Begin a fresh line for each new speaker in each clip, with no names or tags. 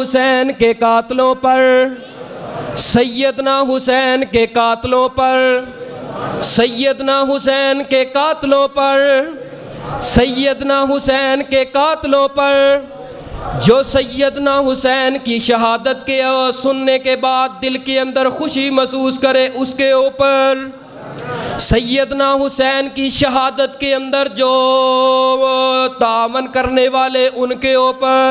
حسین کے قاتلوں پر، سیدنا حسین کے قاتلوں پر، سیدنا حسین کے قاتلوں پر، سیدنا حسین کے قاتلوں پر، جو سیدنا حسین کی شہادت کے سننے کے بعد دل کے اندر خوشی محسوس کرے اس کے اوپر، سیدنا حسین کی شہادت کے اندر جو تعاون کرنے والے ان کے اوپر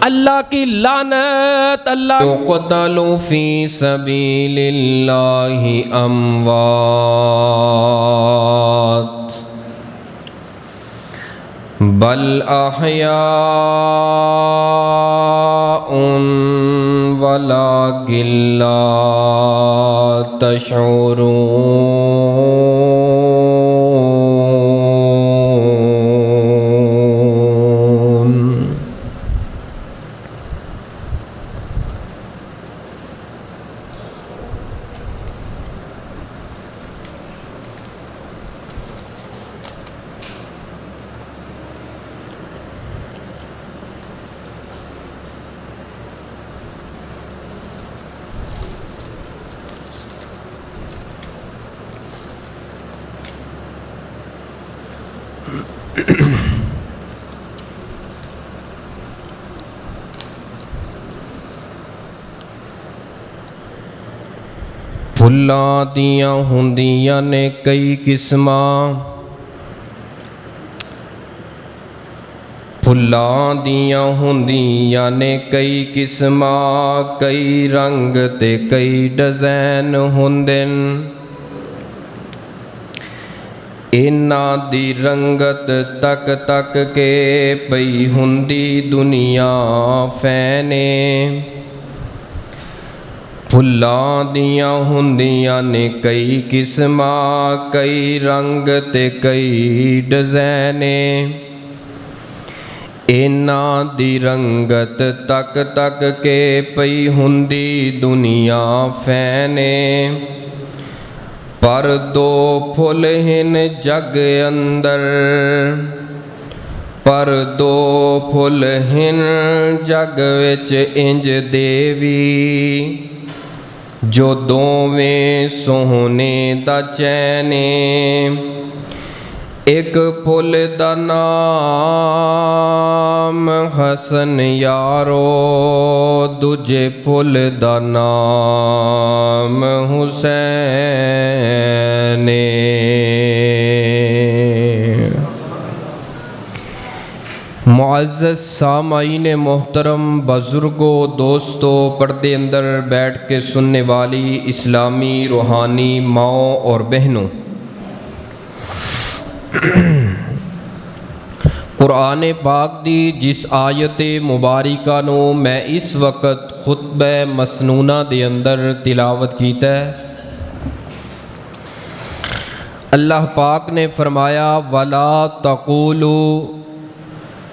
اللہ کی لعنت۔ اللہ
يقتلوا في سبيل الله أموات بل أحياء ولكن لا تشعرون۔ ਫੁੱਲਾਂ ਦੀਆਂ ਹੁੰਦੀਆਂ ਨੇ ਕਈ ਕਿਸਮਾਂ, ਫੁੱਲਾਂ ਦੀਆਂ ਹੁੰਦੀਆਂ ਨੇ ਕਈ ਕਿਸਮਾਂ, ਕਈ ਰੰਗ ਤੇ ਕਈ ਡਿਜ਼ਾਈਨ ਹੁੰਦੇ ਨੇ। ਇਹਨਾਂ ਦੀ ਰੰਗਤ ਤੱਕ ਤੱਕ ਕੇ ਪਈ ਹੁੰਦੀ ਦੁਨੀਆ ਫੈਨੇ। ਫੁੱਲਾਂ ਦੀਆਂ ਹੁੰਦੀਆਂ ਨੇ ਕਈ ਕਿਸਮਾਂ, ਕਈ ਰੰਗ ਤੇ ਕਈ ਡਿਜ਼ਾਈਨ। ਇਹਨਾਂ ਦੀ ਰੰਗਤ ਤੱਕ ਤੱਕ ਕੇ ਪਈ ਹੁੰਦੀ ਦੁਨੀਆ ਫੈਨੇ। ਪਰ ਦੋ ਫੁੱਲ ਹਨ ਜਗ ਅੰਦਰ, ਪਰ ਦੋ ਫੁੱਲ ਹਨ ਜਗ ਵਿੱਚ ਇੰਜ ਦੇਵੀ, ਜੋ ਦੋਵੇਂ ਸੋਹਣੇ ਦਾ ਚੈਨ। ਇੱਕ ਫੁੱਲ ਦਾ ਨਾਮ ਹਸਨ ਯਾਰੋ, ਦੂਜੇ ਫੁੱਲ ਦਾ ਨਾਮ ਹੁਸੈਨ। معزز سامعین محترم، بزرگوں، دوستوں، پردے اندر بیٹھ کے سننے والی اسلامی روحانی ماؤں اور بہنوں، قرآن پاک دی جس آیت مبارکہ نو میں اس وقت خطبہ مسنونہ دے اندر تلاوت کیتا ہے، اللہ پاک نے فرمایا وَلَا تَقُولُوا،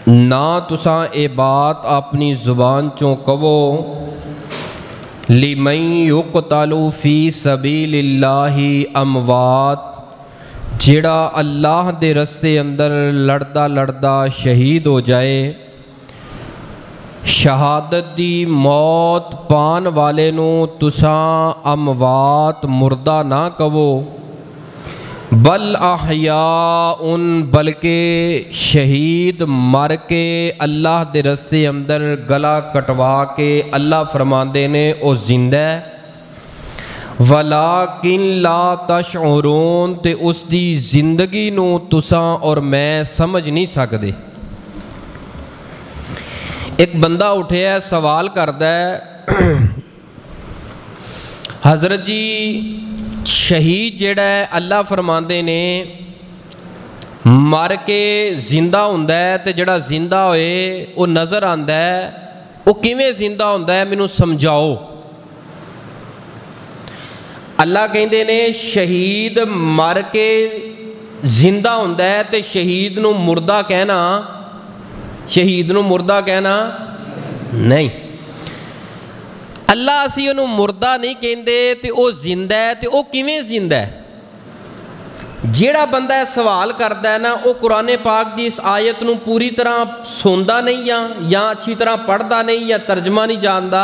نہ تساں اے بات اپنی زبان چوں کہو، لِمَن يُقْتَلُ فِي سَبِيلِ اللَّهِ اموات، جڑا اللہ دے رستے اندر لڑدا لڑدا شہید ہو جائے، شہادت دی موت پان والے نو تساں اموات مردہ نہ کہو، بل احیاء، بلکہ شہید مر کے اللہ دے رستے اندر گلا کٹوا کے اللہ فرماندے نے او زندہ ہے، ولیکن لا تشعرون، تے اس دی زندگی نو تساں اور میں سمجھ نہیں سکدے۔ ایک بندہ اٹھیا ہے سوال کردا ہے، حضرت جی شہید جڑا ہے اللہ فرماندے نے مر کے زندہ ہوندا ہے، تے جڑا زندہ ہوئے وہ نظر آندا ہے، وہ کیویں زندہ ہوندا ہے مینوں سمجھاؤ۔ اللہ کہندے نے شہید مر کے زندہ ہوندا ہے، تے شہید نو مردہ کہنا، شہید نو مردہ کہنا نہیں۔ اللہ اسی انہوں مردہ نہیں کہندے تے او زندہ ہے، تے او کیویں زندہ ہے؟ ਜਿਹੜਾ ਬੰਦਾ ਇਹ ਸਵਾਲ ਕਰਦਾ ਹੈ ਨਾ, ਉਹ ਕੁਰਾਨ ਪਾਕ ਦੀ ਇਸ ਆਇਤ ਨੂੰ ਪੂਰੀ ਤਰ੍ਹਾਂ ਸੁਣਦਾ ਨਹੀਂ ਜਾਂ ਅੱਛੀ ਤਰ੍ਹਾਂ ਪੜ੍ਹਦਾ ਨਹੀਂ ਜਾਂ ਤਰਜਮਾ ਨਹੀਂ ਜਾਣਦਾ।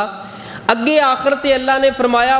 ਅੱਗੇ ਆਖਰ ਤੇ ਅੱਲਾ ਨੇ ਫਰਮਾਇਆ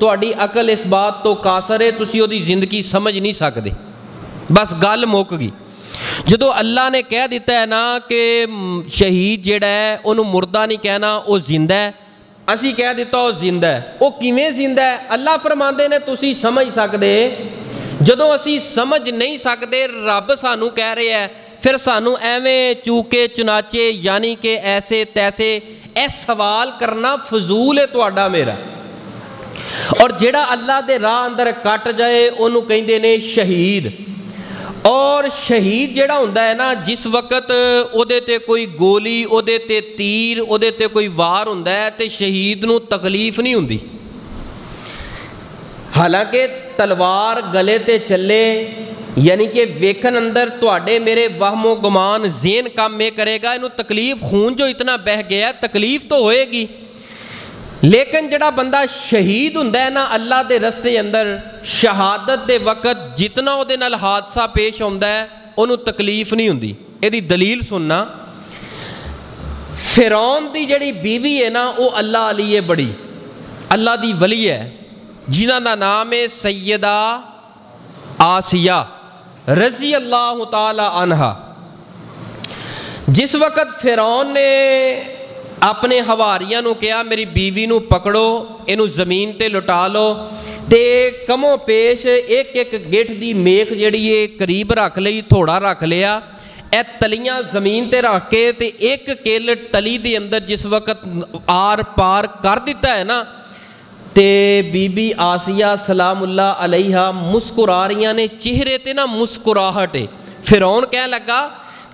ਤੁਹਾਡੀ ਅਕਲ ਇਸ ਬਾਤ ਤੋਂ ਕਾਸਰ ਹੈ, ਤੁਸੀਂ ਉਹਦੀ ਜ਼ਿੰਦਗੀ ਸਮਝ ਨਹੀਂ ਸਕਦੇ। ਬਸ ਗੱਲ ਮੁੱਕ ਗਈ। ਜਦੋਂ ਅੱਲਾ ਨੇ ਕਹਿ ਦਿੱਤਾ ਹੈ ਨਾ ਕਿ ਸ਼ਹੀਦ ਜਿਹੜਾ ਹੈ ਉਹਨੂੰ ਮੁਰਦਾ ਨਹੀਂ ਕਹਿਣਾ, ਉਹ ਜ਼ਿੰਦਾ ਹੈ, ਅਸੀਂ ਕਹਿ ਦਿੱਤਾ ਉਹ ਜ਼ਿੰਦਾ ਹੈ। ਉਹ ਕਿਵੇਂ ਜ਼ਿੰਦਾ ਹੈ? ਅੱਲਾ ਫਰਮਾਉਂਦੇ ਨੇ ਤੁਸੀਂ ਸਮਝ ਸਕਦੇ। ਜਦੋਂ ਅਸੀਂ ਸਮਝ ਨਹੀਂ ਸਕਦੇ, ਰੱਬ ਸਾਨੂੰ ਕਹਿ ਰਿਹਾ ਹੈ, ਫਿਰ ਸਾਨੂੰ ਐਵੇਂ ਚੂਕੇ ਚੁਨਾਚੇ ਯਾਨੀ ਕਿ ਐਸੇ ਤੈਸੇ ਇਹ ਸਵਾਲ ਕਰਨਾ ਫਜ਼ੂਲ ਹੈ ਤੁਹਾਡਾ ਮੇਰਾ। ਔਰ ਜਿਹੜਾ ਅੱਲਾ ਦੇ ਰਾਹ ਅੰਦਰ ਕੱਟ ਜਾਏ ਉਹਨੂੰ ਕਹਿੰਦੇ ਨੇ ਸ਼ਹੀਦ। ਔਰ ਸ਼ਹੀਦ ਜਿਹੜਾ ਹੁੰਦਾ ਹੈ ਨਾ, ਜਿਸ ਵਕਤ ਉਹਦੇ ਤੇ ਕੋਈ ਗੋਲੀ, ਉਹਦੇ ਤੇ ਤੀਰ, ਉਹਦੇ ਤੇ ਕੋਈ ਵਾਰ ਹੁੰਦਾ ਹੈ ਤੇ ਸ਼ਹੀਦ ਨੂੰ ਤਕਲੀਫ ਨਹੀਂ ਹੁੰਦੀ। ਹਾਲਾਂਕਿ ਤਲਵਾਰ ਗਲੇ ਤੇ ਚੱਲੇ ਯਾਨੀ ਕਿ ਵੇਖਣ ਅੰਦਰ ਤੁਹਾਡੇ ਮੇਰੇ ਵਹਮੋ ਗੁਮਾਨ ਜ਼ੇਨ ਕੰਮ ਇਹ ਕਰੇਗਾ, ਇਹਨੂੰ ਤਕਲੀਫ, ਖੂਨ ਜੋ ਇਤਨਾ ਬਹਿ ਗਿਆ ਤਕਲੀਫ ਤਾਂ ਹੋਏਗੀ। ਲੇਕਿਨ ਜਿਹੜਾ ਬੰਦਾ ਸ਼ਹੀਦ ਹੁੰਦਾ ਹੈ ਨਾ ਅੱਲਾ ਦੇ ਰਸਤੇ ਅੰਦਰ, ਸ਼ਹਾਦਤ ਦੇ ਵਕਤ ਜਿਤਨਾ ਉਹਦੇ ਨਾਲ ਹਾਦਸਾ ਪੇਸ਼ ਆਉਂਦਾ ਹੈ ਉਹਨੂੰ ਤਕਲੀਫ ਨਹੀਂ ਹੁੰਦੀ। ਇਹਦੀ ਦਲੀਲ ਸੁਣਨਾ, ਫਿਰੌਨ ਦੀ ਜਿਹੜੀ ਬੀਵੀ ਹੈ ਨਾ ਉਹ ਅੱਲਾ ਅਲੀ ਹੈ, ਬੜੀ ਅੱਲਾ ਦੀ ਵਲੀ ਹੈ, ਜਿਨ੍ਹਾਂ ਦਾ ਨਾਮ ਹੈ ਸੈਯਦਾ ਆਸੀਆ ਰਜ਼ੀ ਅੱਲਾਹੁ ਤਾਲਾ ਅਨਹਾ। ਜਿਸ ਵਕਤ ਫਿਰੌਨ ਨੇ ਆਪਣੇ ਹਵਾਰੀਆਂ ਨੂੰ ਕਿਹਾ ਮੇਰੀ ਬੀਵੀ ਨੂੰ ਪਕੜੋ, ਇਹਨੂੰ ਜ਼ਮੀਨ ਤੇ ਲੁਟਾ ਲਓ, ਤੇ ਕਮੋ ਪੇਸ਼ ਇੱਕ ਇੱਕ ਗਿੱਠ ਦੀ ਮੇਖ ਜਿਹੜੀ ਹੈ ਕਰੀਬ ਰੱਖ ਲਈ, ਥੋੜਾ ਰੱਖ ਲਿਆ, ਇਹ ਤਲੀਆਂ ਜ਼ਮੀਨ ਤੇ ਰੱਖ ਕੇ ਤੇ ਇੱਕ ਕਿੱਲ ਤਲੀ ਦੇ ਅੰਦਰ ਜਿਸ ਵਕਤ ਆਰ ਪਾਰ ਕਰ ਦਿੱਤਾ ਹੈ ਨਾ, ਤੇ ਬੀਬੀ ਆਸੀਆ ਸਲਾਮੁੱਲਾ ਅਲੈਹਾ ਮੁਸਕਰਾ ਰਹੀਆਂ ਨੇ, ਚਿਹਰੇ ਤੇ ਨਾ ਮੁਸਕਰਾਹਟ ਹੈ। ਫਿਰੌਨ ਕਹਿਣ ਲੱਗਾ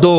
2।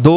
2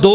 2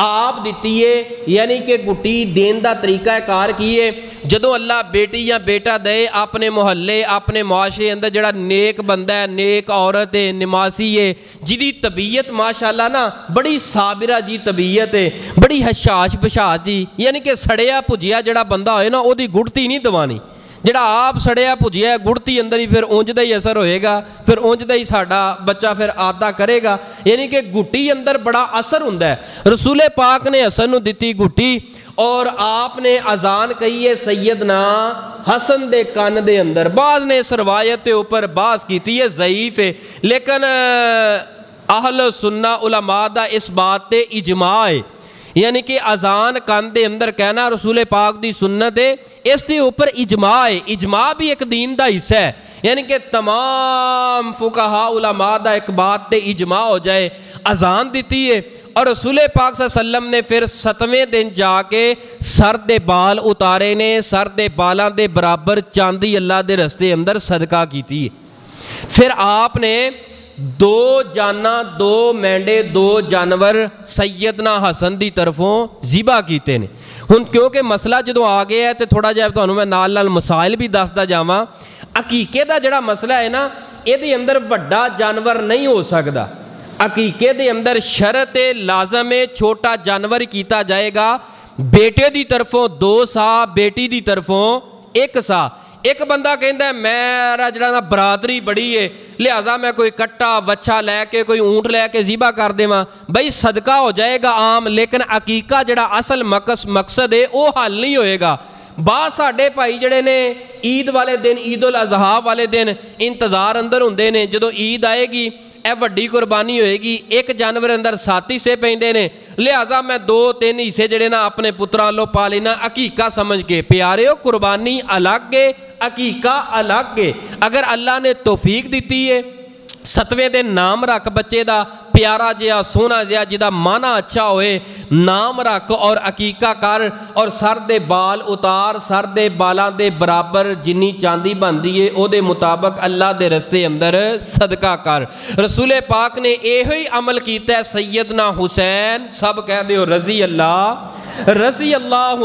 آپ دیتی ہے، یعنی کہ گٹی دین دا طریقہ کار کی ہے۔ جدوں اللہ بیٹی یا بیٹا دے اپنے محلے اپنے معاشرے اندر جڑا نیک بندہ ہے، نیک عورت ہے، نمازی ہے، جدی طبیعت ماشاءاللہ نا بڑی صابرہ جی طبیعت ہے، بڑی حشاش بشاش جی، یعنی کہ سڑیا بھجیا جڑا بندہ ہوئے نا وہ دی گڑتی نہیں دوانی، جڑا آپ سڑیا بھجیا ہے گڑتی اندر ہی پھر اونج دا ہی اثر ہوئے گا، پھر اونج دا ہی ساڈا بچہ پھر آدھا کرے گا، یعنی کہ گٹی اندر بڑا اثر ہوندا ہے۔ رسول پاک نے حسن نو دتی گٹی اور آپ نے اذان کہی ہے سیدنا حسن دے کان دے اندر۔ بعض نے اس روایت کے اوپر بحث کیتی ہے، ضعیف ہے، لیکن اہل سنہ علماء دا اس بات تے اجماع ہے، یعنی کہ اذان کان دے اندر کہنا رسول پاک دی سنت ہے، اس دے اوپر اجماع ہے۔ اجماع بھی ایک دین دا حصہ ہے، یعنی کہ تمام فقہاء علماء دا ایک بات تے اجماع ہو جائے، اذان دیتی ہے۔ اور رسول پاک صلی اللہ علیہ وسلم نے پھر 7ویں دن جا کے سر دے بال اتارے نے، سر دے بالاں دے برابر چاندی اللہ دے رستے اندر صدقہ کیتی ہے۔ پھر آپ نے 2 جانا 2 مینڈے 2 جانور سیدنا حسن دی طرفوں ذبح کیتے نے۔ ہن کیونکہ مسئلہ جدوں آ گیا ہے تو تھوڑا جہا تانوں میں نال نال مسائل بھی دسدا جاواں۔ عقیقے دا جڑا مسئلہ ہے نا، یہ دے اندر بڑا جانور نہیں ہو سکدا، عقیقے دے اندر شرط لازم ہے چھوٹا جانور کیتا جائے گا، بیٹے دی طرفوں 2 سا، بیٹی دی طرفوں 1 سا۔ ایک بندہ کہندا ہے میرا جڑا نا برادری بڑی ہے لہذا میں کوئی کٹا وچھا لے کے کوئی اونٹ لے کے ذبح کر دیواں، بھائی صدقہ ہو جائے گا عام، لیکن عقیقہ جڑا اصل مقصد ہے وہ حل نہیں ہوئے گا۔ بعض ساڈے بھائی جڑے نے عید والے دن، عید الاضحیٰ والے دن انتظار اندر ہوندے نے، جدوں عید آئے گی اے وڈی قربانی ہوئے گی، ایک جانور اندر 7 حصے پیندے نے، لہذا میں 2-3 حصے جڑے نا اپنے پتراں لو پا لینا عقیقہ سمجھ کے۔ پیاریو قربانی الگ ہے، عقیقہ الگ ہے۔ اگر اللہ نے توفیق دیتی ہے 7ویں دن نام رکھ بچے دا پیارا جہا سونا جہا جدا معنی اچھا ہوئے، نام رکھ اور عقیقہ کر، اور سر دے بال اتار، سر دے بالاں دے برابر جنی چاندی بندی ہے او دے مطابق اللہ دے رستے اندر صدقہ کر۔ رسول پاک نے ایہی عمل کیتا ہے۔ سیدنا حسین، سب کہہ دیو رضی اللہ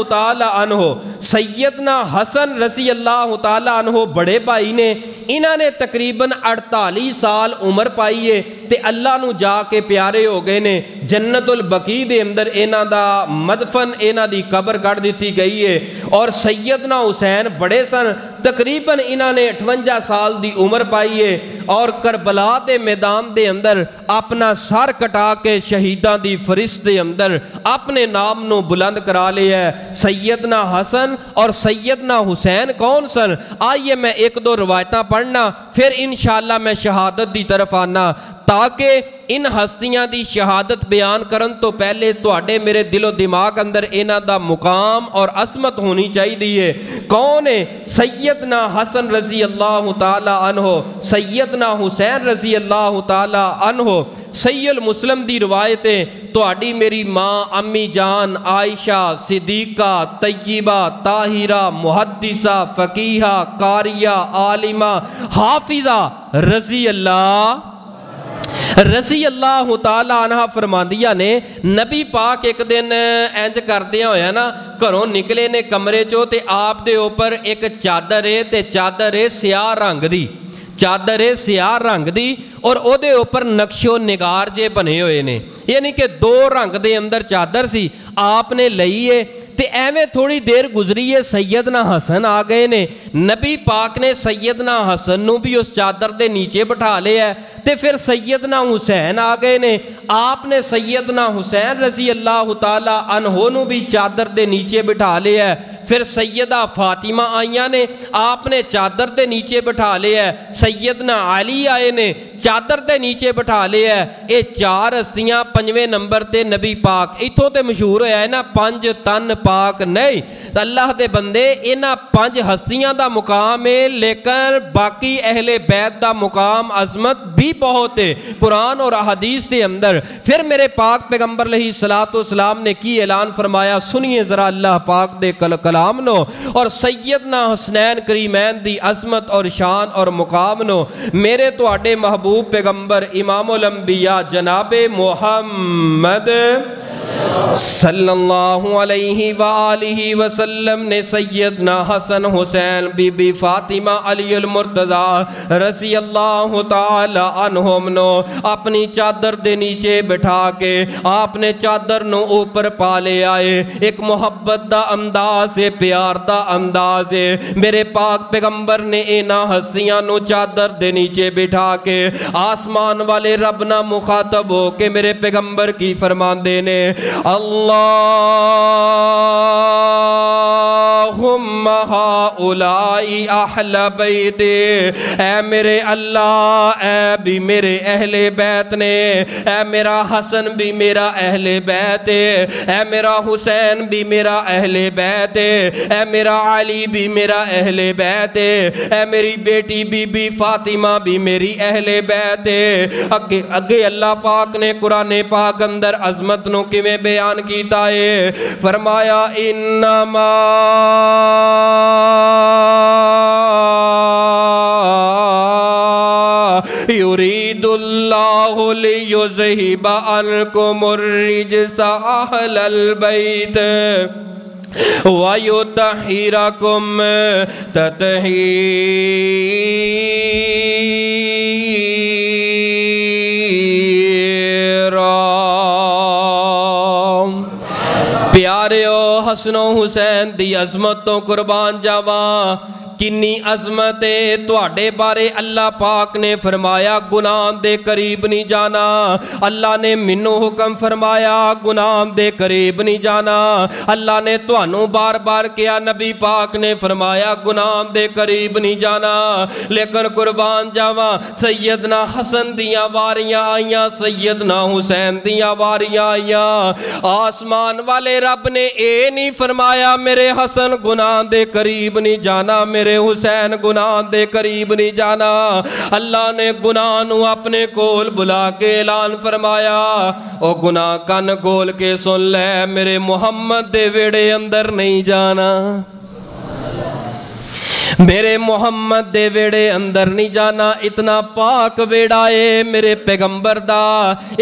تعالی عنہ، سیدنا حسن رضی اللہ تعالی عنہ بڑے بھائی نے، انہاں نے تقریباً 48 سال عمر پائی ہے تے اللہ نو جا کے پیارے ہو گئے نے۔ جنت البقیع دے اندر انہاں دا مدفن، انہاں دی قبر گڑ دیتی گئی ہے۔ اور سیدنا حسین بڑے سن، تقریباً انہاں نے 58 سال دی عمر پائی ہے، اور کربلا دے میدان دے اندر اپنا سر کٹا کے شہیداں دی فہرست دے اندر اپنے نام نو بلند کرا لیا ہے۔ سیدنا حسن اور سیدنا حسین کون سن؟ آئیے میں 1-2 روایتاں پڑھنا، پھر انشاءاللہ میں شہادت دی طرف آنا، تاکہ ان ہستیاں دی شہادت بیان کرن تو پہلے تواڈے میرے دل و دماغ اندر انہاں دا مقام اور عظمت ہونی چاہیے۔ کون ہے؟ سیدنا حسن رضی اللہ تعالی عنہ، سیدنا حسین رضی اللہ تعالی عنہ۔ صحیح المسلم دی روایتیں تواڈی میری ماں امی جان عائشہ صدیقہ طیبہ طاہرہ محدثہ فقیہہ قاریہ عالمہ حافظہ رضی اللہ تعالی عنہ فرماندیاں نے، نبی پاک ایک دن انج کردیاں ہویا نا گھروں نکلے نے کمرے چو، تے آپ دے اوپر ایک چادر ہے، تے چادر ہے سیاہ رنگ دی، چادر ہے سیاہ رنگ دی، اور او دے اوپر نقش و نگار جے بنے ہوئے نے، یعنی کہ 2 رنگ دے اندر چادر سی۔ آپ نے لئیے تے ایویں تھوڑی دیر گزری ہے، سیدنا حسن آ گئے نے، نبی پاک نے سیدنا حسن نو بھی اس چادر دے نیچے بٹھا لیا ہے، تے پھر سیدنا حسین آ گئے نے، آپ نے سیدنا حسین رضی اللہ تعالی عنہ نو بھی چادر دے نیچے بٹھا لیا ہے۔ پھر سیدہ فاطمہ آئیاں نے، آپ نے چادر دے نیچے بٹھا لیا ہے۔ سیدنا علی آئے نے، چادر دے نیچے بٹھا لیا ہے۔ اے 4 ہستیاں 5ویں نمبر تے نبی پاک، ایتھوں تے مشہور ہویا ہے نا 5 تن پاک نہیں، اللہ دے بندے انہاں 5 ہستیاں دا مقام ہے، لیکن باقی اہل بیت دا مقام عظمت بھی بہت ہے قرآن اور احادیث دے اندر۔ پھر میرے پاک پیغمبر علیہ السلام نے کی اعلان فرمایا، سنیے ذرا اللہ پاک دے کلام نو، اور سیدنا حسنین کریمین دی عظمت اور شان اور مقام نو۔ میرے تواڈے محبوب پیغمبر امام الانبیاء جناب محمد صلی اللہ علیہ وآلہ وسلم نے سیدنا حسن حسین بی بی فاطمہ علی المرتضی رضی اللہ تعالی عنہم نو اپنی چادر دے نیچے بٹھا کے آپ نے چادر نو اوپر پا لے آئے. ایک محبت دا انداز ہے, پیار دا انداز ہے. میرے پاک پیغمبر نے اینا ہستیاں نو چادر دے نیچے بٹھا کے آسمان والے رب نہ مخاطب ہو کے میرے پیغمبر کی فرمان دینے اللہم ہاؤلائی اہل بیت, اے میرے اللہ اے بھی میرے اہل بیت نے, اے میرا حسن بھی میرا اہل بیت, اے میرا حسین بھی میرا اہل بیت, اے میرا علی بھی میرا اہل بیت, اے میری بیٹی بی بی فاطمہ بھی میری اہل بیت. اگے اللہ پاک نے قرآن پاک اندر عظمت نو کیویں بیان کیتا ہے, فرمایا انما یرید اللہ لیذہب عنکم الرجس اہل البیت وَيُطَہِّرَكُمْ تَطْہِیرًا. پیاریو حسن و حسین دی عظمت تو قربان جاواں, کنی عظمت تواڈے بارے اللہ پاک نے فرمایا گناہ دے قریب نہیں جانا. اللہ نے منو حکم فرمایا گناہ دے قریب نہیں جانا. اللہ نے توانوں بار بار کیا, نبی پاک نے فرمایا گناہ دے قریب نہیں جانا. لیکن قربان جاواں سیدنا حسن دیاں واریاں آئیاں, سیدنا حسین دیاں واریاں آئیاں. آسمان والے رب نے اے نہیں فرمایا میرے حسن گناہ دے قریب نہیں جانا, میرے حسین گناہ دے قریب نہیں جانا. اللہ نے گناہ نو اپنے کول بلا کے اعلان فرمایا, او گناہ کن کول کے سن لے, میرے محمد دے ویڑے اندر نہیں جانا, میرے محمد دے ویڑے اندر نہیں جانا. اتنا پاک ویڑا ہے میرے پیغمبر دا,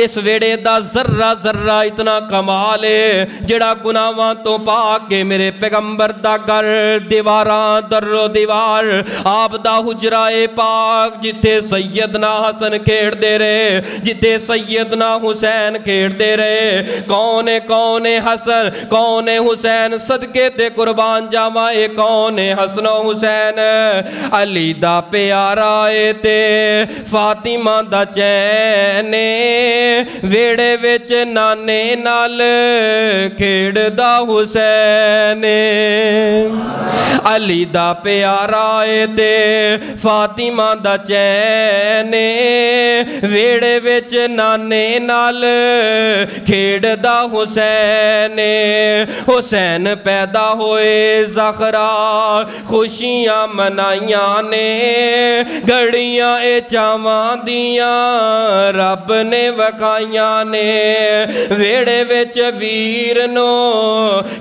اس ویڑے دا ذرہ ذرہ اتنا کمال ہے جڑا گناہاں تو پاک ہے. میرے پیغمبر دا گھر دیواراں در و دیوار, آپ دا حجرہ پاک جتے سیدنا حسن کھیڑ دے رہے, جتے سیدنا حسین کھیڑ دے رہے. کون حسن کون حسین, صدقے تے قربان جاواں اے کون حسن و حسین. علی دا پیارا اے تے فاطمہ دا چین, ویڑے وچ نانے نال کھیڑ دا حسین. علی دا پیارا اے تے فاطمہ دا چین, ویڑے وچ نانے نال کھیڑ دا حسین. حسین پیدا ہوئے زہرا خوشیاں منائیاں نے, گھڑیاں اے چاواں دیاں رب نے وکھائیاں نے. ویڑے وچ ویر نو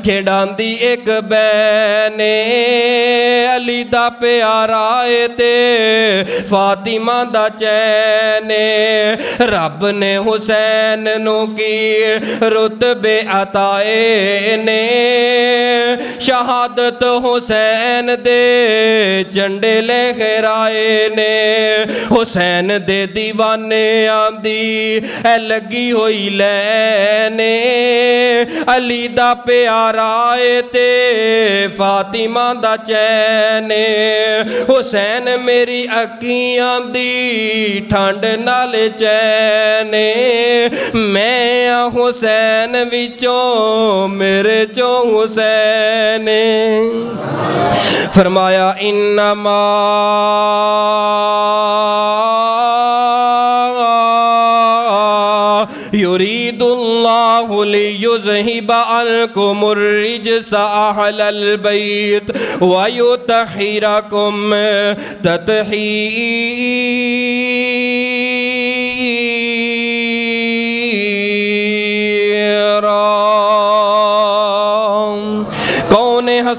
کھیڑاندی ایک بین, علی دا پیارا اے تے فاطمہ دا چین. رب نے حسین نو کی رتبے عطائے نے, شہادت حسین دے جنڈے لے خیرائے نے. حسین دے دیوانے آندی اے لگی ہوئی لینے, علی دا پیارا اے تے فاطمہ دا چین. حسین میری اکھیاں دی ٹھنڈ نال چین, میں حسین وچوں میرے چوں حسین. فرمایا انما یرید اللہ لیذہب عنکم الرجس اہل البیت ویطہرکم تطہیرا.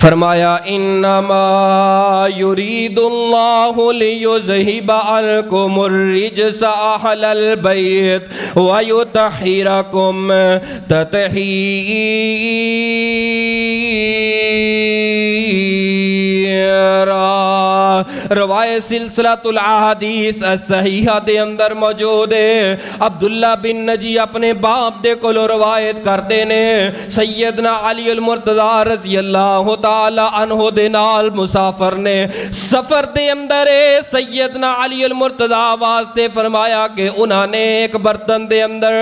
فرمایا انما یرید اللہ لیذہب عنکم الرجس اہل البیت ویطہرکم تطہیرا۔ روایت سلسلۃ الاحادیث الصحیحہ دے اندر موجود ہے۔ عبداللہ بن نجی اپنے باپ دے کولو روایت کرتے نے، سیدنا علی المرتضی رضی اللہ تعالی عنہ دے نال مسافر نے سفر دے اندر سیدنا علی المرتضی واسطے فرمایا کہ انہاں نے ایک برتن دے اندر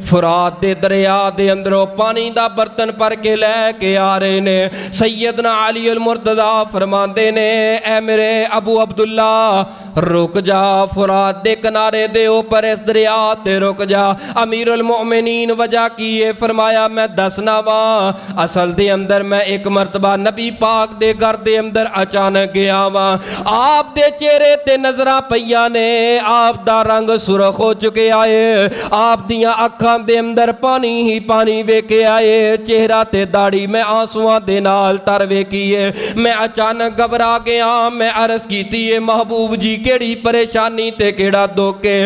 فرات دے دریا دے اندروں پانی دا برتن پر کے لے کے آ رہے نے۔ سیدنا علی المرتضی فرماندے نے اے میرے ابو عبداللہ رک جا، فرات دے کنارے دے اوپر اس دریا تے رک جا۔ امیر المؤمنین وجہ کیے، فرمایا میں دسنا وا اصل دے اندر میں ایک مرتبہ نبی پاک دے گھر دے اندر اچانک گیا وا، آپ دے چہرے تے نظرہ پیا نے، آپ دا رنگ سرخ ہو چکے آئے، آپ دیاں اکھاں دے اندر پانی ہی پانی ویکے آئے، چہرہ تے داڑھی میں آنسواں دے نال تر ویکیے۔ میں اچانک گھبرا گیا، میں عرض کیتی ہے محبوب جی کیڑی پریشانی تے کیڑا دھوکے؟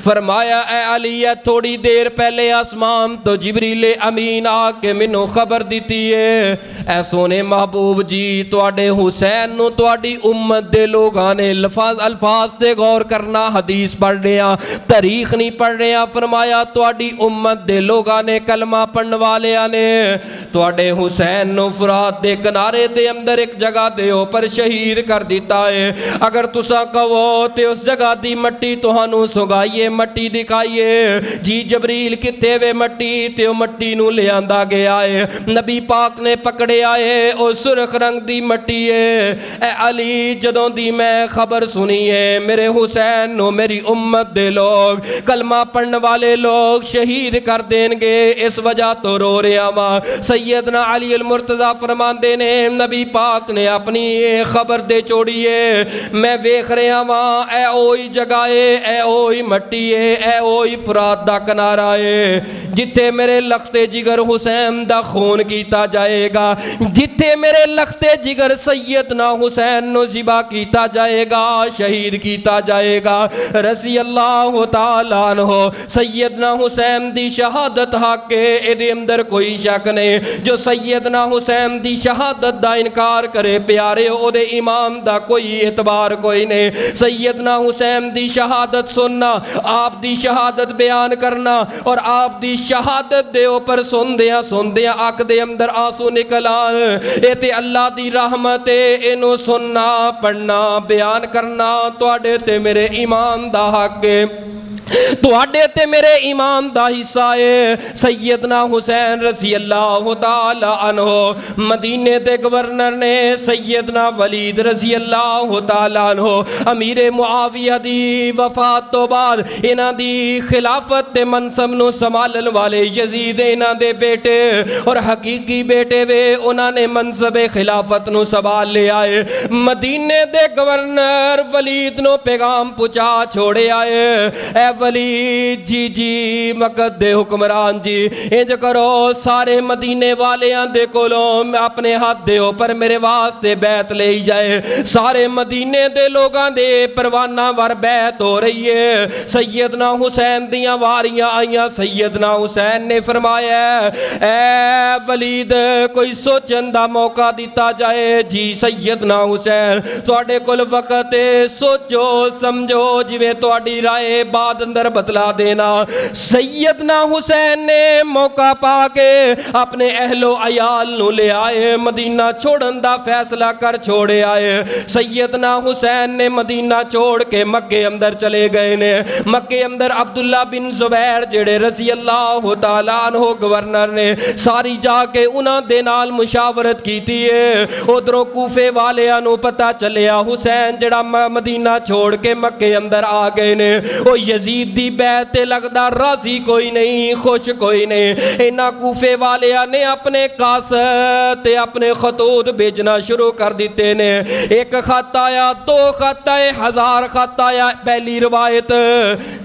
فرمایا اے علی تھوڑی دیر پہلے آسمان تو جبریل امین آ کے مینوں خبر دیتی ہے اے سونے محبوب جی تواڈے حسین نو تواڈی امت دے لوگاں نے الفاظ تے غور کرنا، حدیث پڑھ رہے ہیں، تاریخ نہیں پڑھ رہے ہیں۔ فرمایا تواڈی امت دے لوگاں نے کلمہ پڑھن والیاں نے تواڈے حسین نو فرات دے کنارے دے اندر ایک جگہ دے اوپر شہید کر دیتا ہے، اگر تساں کہو تے اس جگہ دی مٹی تہانوں سگائیے، مٹی دکھائیے۔ جی جبریل کتے وے مٹی تے او مٹی نو لے آندا گیا ہے، نبی پاک نے پکڑے آئے او سرخ رنگ دی مٹی ہے۔ اے علی جدوں دی میں خبر سنی ہے میرے حسین نو میری امت دے لوگ کلمہ پڑھن والے لوگ شہید کر دیں گے، اس وجہ تو رو رہا ہاں۔ سیدنا علی المرتضی فرماندے نے نبی پاک نے اپنی خبر دے چھوڑیے، میں ویکھ رہا ہاں اے اوہی جگہ ہے، اے اوہی مٹی ہے، اے اوہی فرات دا کنارہ ہے جتھے میرے لخت جگر حسین دا خون کیتا جائے گا، جتھے میرے لخت جگر سیدنا حسین نو ذبح کیتا جائے گا، شہید کیتا جائے گا رضی اللہ تعالیٰ عنہ۔ سیدنا حسین دی شہادت حق ہے، ایدے اندر کوئی شک نہیں، جو سیدنا حسین دی شہادت دا انکار کرے پیارے او دے ایمان دا کوئی اعتبار کوئی نہیں۔ سیدنا حسین دی شہادت سننا، آپ دی شہادت بیان کرنا اور آپ دی شہادت دے اوپر سن دیاں آنکھ دے اندر آنسو نکل آن، اے تے اللہ دی رحمت ہے، انو سننا پڑھنا بیان کرنا تواڈے تے میرے ایمان دا حق ہے، تواڈے تے میرے ایمان دا حصہ ہے۔ سیدنا حسین رضی اللہ تعالی عنہ مدینے دے گورنر نے سیدنا ولید رضی اللہ تعالی عنہ امیر معاویہ دی وفات تو بعد انہاں دی خلافت تے منصب نو سنبھالن والے یزید انہاں دے بیٹے اور حقیقی بیٹے وے، انہاں نے منصب خلافت نو سنبھال لے آئے۔ مدینے دے گورنر ولید نو پیغام پہنچا چھوڑے آئے، اے ولید جی مقد دے حکمران جی انج کرو سارے مدینے والیاں دے کولوں اپنے ہاتھ دے اوپر میرے واسطے بیعت لے جائے، سارے مدینے دے لوگاں دے پروانہ ور بیعت ہو رہی ہے۔ سیدنا حسین دیاں واریاں آئیاں، سیدنا حسین نے فرمایا اے ولید کوئی سوچن دا موقع دیتا جائے۔ جی سیدنا حسین تواڈے کول وقت سوچو سمجھو جویں تواڈی رائے بعد اندر بتلا دینا۔ سیدنا حسین نے موقع پا کے اپنے اہل و عیال نو لے آئے، مدینہ چھوڑن دا فیصلہ کر چھوڑے آئے۔ سیدنا حسین نے مدینہ چھوڑ کے مکے اندر چلے گئے نے۔ مکے اندر عبداللہ بن زبیر جڑے رضی اللہ تعالیٰ عنہ گورنر نے ساری جا کے انہاں دے نال مشاورت کیتی ہے۔ ادھروں کوفے والیاں نو پتہ چلیا حسین جڑا مدینہ چھوڑ کے مکے اندر آ گئے نے، او یزید یزید دی بیعت تے لگدا راضی کوئی نہیں، خوش کوئی نہیں۔ انہاں کوفے والیاں نے اپنے قاصد تے اپنے خطوط بھیجنا شروع کر دیتے نے۔ ایک خط آیا، 2 خط آئے، 1000 خط آیا، پہلی روایت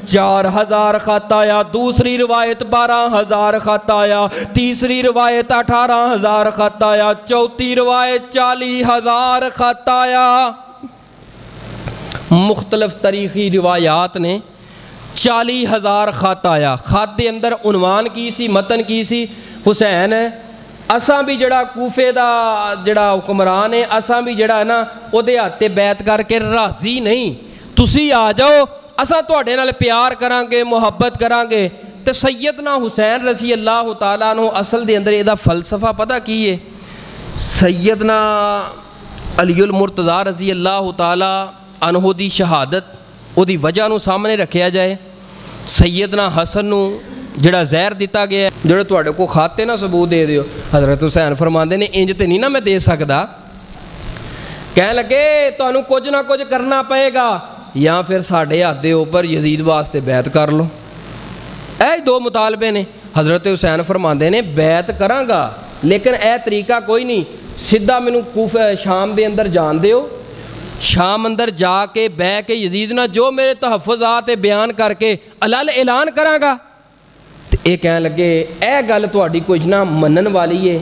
4000 خط آیا، دوسری روایت 12000 خط آیا، تیسری روایت 18000 خط آیا، چوتھی روایت 40000 خط آیا۔ مختلف تاریخی روایات نے 40000 خط آیا۔ خط دے اندر عنوان کی سی، متن کی سی، حسین اساں بھی جڑا کوفے دا جڑا حکمران ہے، اساں بھی جڑا ہے نا او دے ہاتھ بیعت کر کے راضی نہیں، تسی آ جاؤ، اساں تواڈے نال پیار کران گے، محبت کران گے۔ تے سیدنا حسین رضی اللہ تعالیٰ عنہ اصل دے اندر ایدہ فلسفہ پتہ کی ہے؟ سیدنا علی المرتضیٰ رضی اللہ تعالیٰ عنہ دی شہادت او دی وجہ نو سامنے رکھیا جائے۔ سیدنا حسن نو جڑا زہر دیتا گیا ہے، جڑا تواڈے کو کھاتے نہ ثبوت دے دیو، حضرت حسین فرماندے نے انج تے نہیں نا میں دے سکدا، کہنے لگے تانوں کچھ نہ کچھ کرنا پئے گا، یا پھر ساڈے ہاتھ دے اوپر یزید واسطے بیعت کر لو۔ اے 2 مطالبے نے۔ حضرت حسین فرماندے نے بیعت کراں گا لیکن اے طریقہ کوئی نہیں، سیدھا مینوں شام دے اندر جان دیو، شام اندر جا کے بہ کے یزید نہ جو میرے تحفظات بیان کر کے علل اعلان کراں گا۔ تے اے کہنے لگے اے گل تہاڈی کچھ نہ منن والی ہے،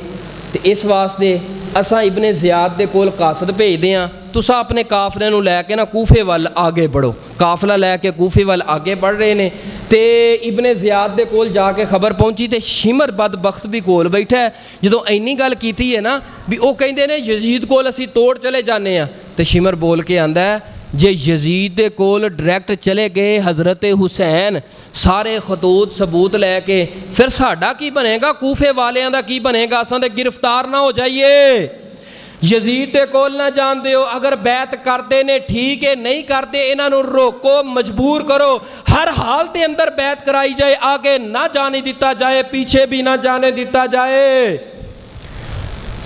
تے اس واسطے اساں ابن زیاد دے کول قاصد بھیج دیاں، تساں اپنے قافلے نو لے کے نا کوفے وال آگے بڑھو۔ قافلہ لے کے کوفے وال آگے بڑھ رہے نے، تے ابن زیاد دے کول جا کے خبر پہنچی تے شمر بدبخت بھی کول بیٹھا ہے۔ جدوں اینی گل کیتی ہے نا بھی او کہندے نے یزید کول اسی توڑ چلے جانے ہیں، تے شمر بول کے آندا ہے جے یزید دے کول ڈائریکٹ چلے گئے حضرت حسین سارے خطوط ثبوت لے کے، پھر ساڈا کی بنے گا، کوفے والیاں دا کی بنے گا، اساں تے گرفتار نہ ہو جائیے۔ یزید دے کول نہ جان دیو، اگر بیعت کردے نے ٹھیک ہے، نہیں کردے انہاں نوں روکو، مجبور کرو، ہر حال دے اندر بیعت کرائی جائے، آگے نہ جانے دیتا جائے، پیچھے بھی نہ جانے دیتا جائے۔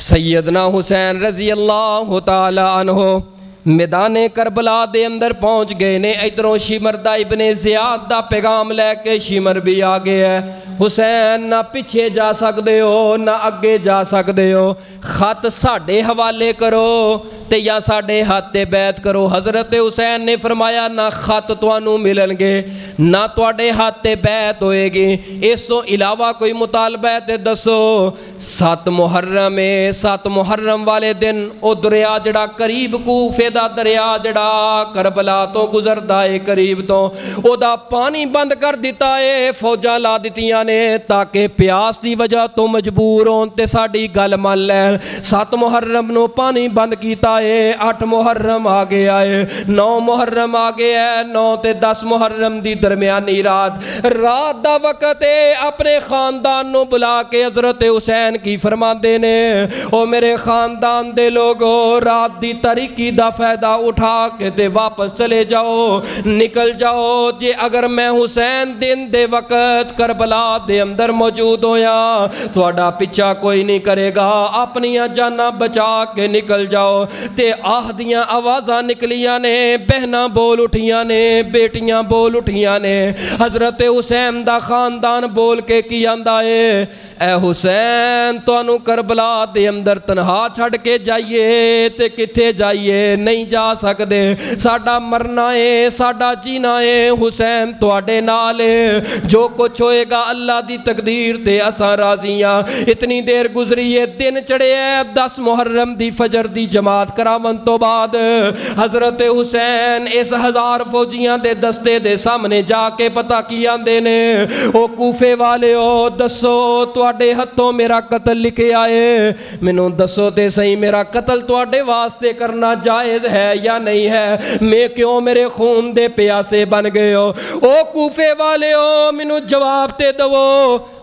سیدنا حسین رضی اللہ تعالی عنہ میدان کربلا دے اندر پہنچ گئے نے۔ ادھروں شمر دا ابن زیاد دا پیغام لے کے شمر بھی آگے ہے۔ حسین نہ پیچھے جا سکدے ہو نہ اگے جا سکدے ہو، خط ساڈے حوالے کرو تے یا ساڈے ہاتھ تے بیعت کرو۔ حضرت حسین نے فرمایا نہ خط تانوں ملن گے نہ تواڈے ہاتھ تے بیعت ہوئے گی، اس تو علاوہ کوئی مطالبہ ہے تے دسو۔ 7 محرم ہے، 7 محرم والے دن او دریا جڑا قریب کوفے دا دریا جڑا کربلا تو گزردا ہے قریب تو، او دا پانی بند کر دیتا ہے، فوجاں لا دتیاں نے تاکہ پیاس دی وجہ تو مجبور ہون تے ساڈی گل مان لین۔ 7 محرم نو پانی بند کیتا ہے، 8 محرم آگے آئے، 9 محرم آگے ہے، 9 تے 10 محرم دی درمیانی رات دا وقت ہے۔ اپنے خاندان نو بلا کے حضرت حسین کی فرماندے نے او میرے خاندان دے لوگو رات دی تاریکی دا فائدہ اٹھا کے تے واپس چلے جاؤ، نکل جاؤ، جے اگر میں حسین دن دے وقت کربلا دے اندر موجود ہویا تواڈا پیچھا کوئی نہیں کرے گا، اپنیاں جاناں بچا کے نکل جاؤ۔ تے آہ دیاں آوازاں نکلیاں نے، بہناں بول اٹھیاں نے، بیٹیاں بول اٹھیاں نے۔ حضرت حسین دا خاندان بول کے کی آندا ہے اے حسین تانوں کربلا دے اندر تنہا چھڑ کے جائیے تے کتھے جائیے، نہیں جا سکدے، ساڈا مرنا ہے ساڈا جینا ہے، حسین تواڈے نال ہے، جو کچھ ہوئے گا اللہ دی تقدیر تے اساں راضیاں۔ اتنی دیر گزری ہے، دن چڑھے ہے 10 محرم دی فجر دی جماعت کراون تو بعد حضرت حسین اس 1000 فوجیاں دے دستے دے سامنے جا کے پتہ کی آندے نے او کوفے والے او دسو تواڈے ہتھوں میرا قتل لکھے آئے، مینوں دسو تے صحیح میرا قتل تواڈے واسطے کرنا جائز ہے یا نہیں ہے، میں کیوں میرے خون دے پیاسے بن گئے ہو، او کوفے والے او مینوں جواب تے دو۔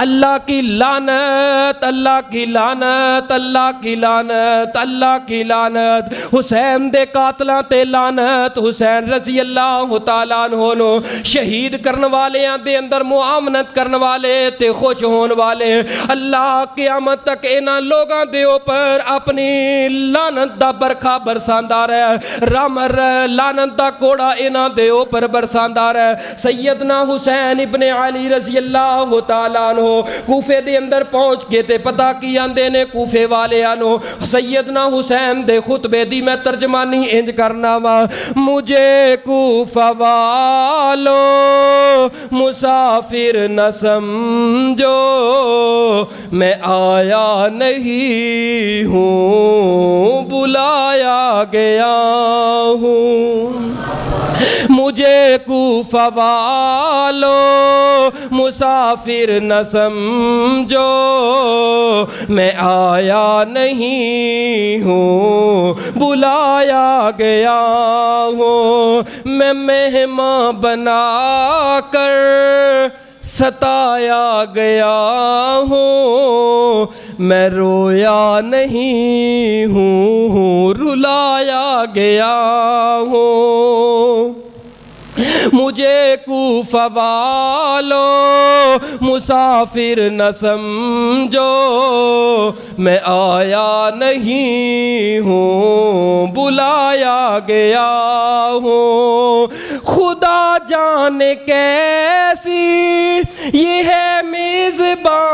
اللہ کی لعنت، اللہ کی لعنت، اللہ کی لعنت، اللہ کی لعنت، حسین دے قاتلاں تے لعنت، حسین رضی اللہ تعالیٰ عنہ نو شہید کرن والیاں دے اندر معاونت کرن والے تے خوش ہون والے، اللہ قیامت تک انہاں لوگاں دے اوپر اپنی لعنت دا برکھا برساندا رہے، رامر لعنت دا کوڑا انہاں دے اوپر برساندا رہے۔ سیدنا حسین ابن علی رضی اللہ تعالیٰ عنہ کوفے دے اندر پہنچ کے تے پتہ کی آندے نے کوفے والے آنو، سیدنا حسین دے خطبے دی میں ترجمانی انج کرنا وا، مجھے کوفہ والو مسافر نہ سمجھو، میں آیا نہیں ہوں بلایا گیا ہوں، مجھے کوفہ والو مسافر نہ سمجھو، میں آیا نہیں ہوں بلایا گیا ہوں، میں مہمان بنا کر ستایا گیا ہوں، میں رویا نہیں ہوں رلایا گیا ہوں، مجھے کوفہ والو مسافر نہ سمجھو، میں آیا نہیں ہوں بلایا گیا ہوں، خدا جانے کیسی یہ ہے میزبانی،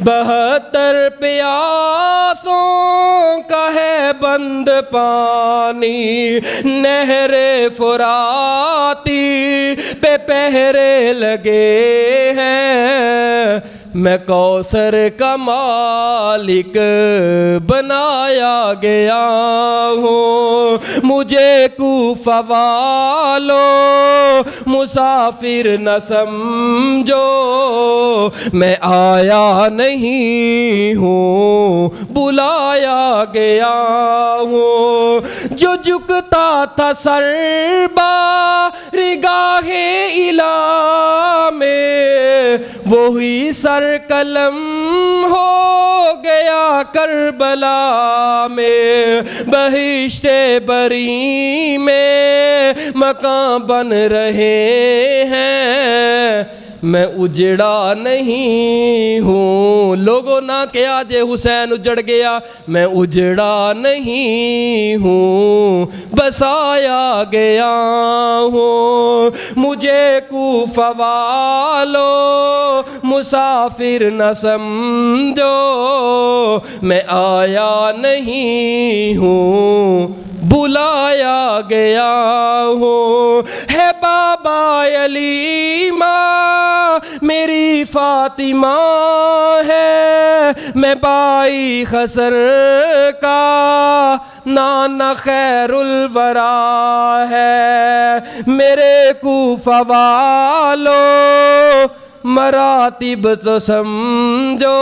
72 پیاسوں کا ہے بند پانی، نہر فراتی پہ پہرے لگے ہیں، میں کوثر کا مالک بنایا گیا ہوں، مجھے کوفہ والو مسافر نہ سمجھو، میں آیا نہیں ہوں بلایا گیا ہوں، جو جھکتا تھا سر بارگاہ الہ میں، وہی سر قلم ہو گیا کربلا میں، بہشت بری میں مکان بن رہے ہیں، میں اجڑا نہیں ہوں، لوگوں نہ کیا جے حسین اجڑ گیا، میں اجڑا نہیں ہوں بسایا گیا ہوں، مجھے کوفہ والو مسافر نہ سمجھو، میں آیا نہیں ہوں بلایا گیا ہوں، ہے بابا علیمہ میری فاطمہ ہے، میں بائی خسر کا نانا خیر الورا ہے، میرے کوفہ والو مراتب تو سمجھو،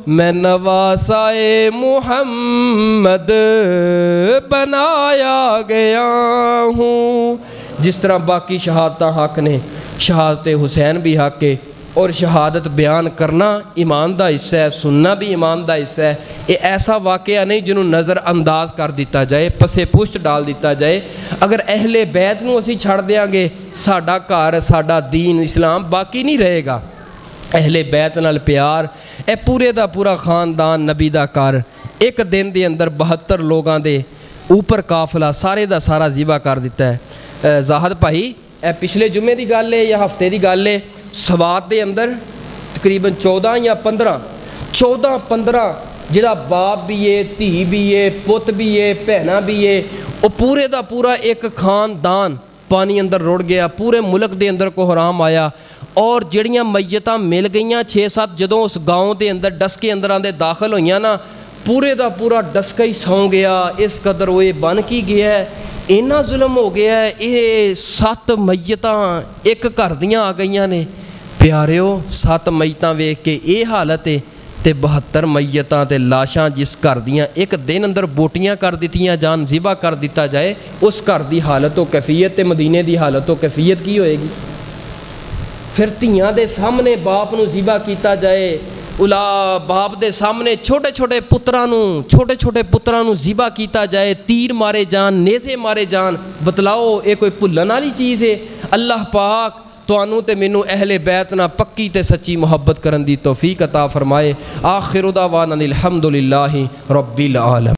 میں نواسائے محمد بنایا گیا ہوں۔ جس طرح باقی شہادتہ حق نے، شہادت حسین بھی حق ہے، اور شہادت بیان کرنا ایمان دا حصہ ہے، سننا بھی ایمان دا حصہ ہے، یہ ایسا واقعہ نہیں جنہوں نظر انداز کر دیتا جائے، پسے پشت ڈال دیتا جائے۔ اگر اہل بیت نو اسی چھڑ دیاں گے، ساڈا گھر ساڈا دین اسلام باقی نہیں رہے گا۔ اہل بیت نال پیار، اے پورے دا پورا خاندان نبی دا کر، ایک دن دے اندر 72 لوگاں دے اوپر قافلہ سارے دا سارا ذبح کر دیتا ہے۔ زاہد بھائی اے پچھلے جمعے دی گل ہے یا ہفتے دی گل ہے، سوات دے اندر تقریباً 14 یا 15 جڑا باپ بھی ہے، دھی بھی ہے، پت بھی ہے، بہنا بھی ہے، وہ پورے دا پورا ایک خاندان پانی اندر رڑ گیا، پورے ملک دے اندر کو حرام آیا، اور جڑیاں میتاں مل گئیاں 6-7 جدوں اس گاؤں دے اندر ڈسکے اندر آندے داخل ہوئیاں نا، پورے دا پورا ڈسکا ہی سوں گیا، اس قدر وہ بن کی گیا ہے، اینا ظلم ہو گیا ہے، یہ 7 میتاں ایک گھر دیاں آ گئیاں نے۔ پیاریو 7 میتاں ویکھ کے یہ حالت ہے، تے 72 میتاں تے لاشاں جس گھر دیاں ایک دن اندر بوٹیاں کر دیتیاں جان ذبح کر دیتا جائے، اس گھر دی حالت و کیفیت تے مدینے دی حالت و کیفیت کی ہوئے گی؟ پھر دھیاں دے سامنے باپ نو ذبح کیتا جائے، الا باپ دے سامنے چھوٹے چھوٹے پتراں نو ذبح کیتا جائے، تیر مارے جان، نیزے مارے جان، بتلاؤ یہ کوئی بھلن والی چیز ہے؟ اللہ پاک تانوں تے مینوں اہل بیت نہ پکی تے سچی محبت کرن دی توفیق عطا فرمائے۔ آخر دعوانا الحمدللہ رب العالمین۔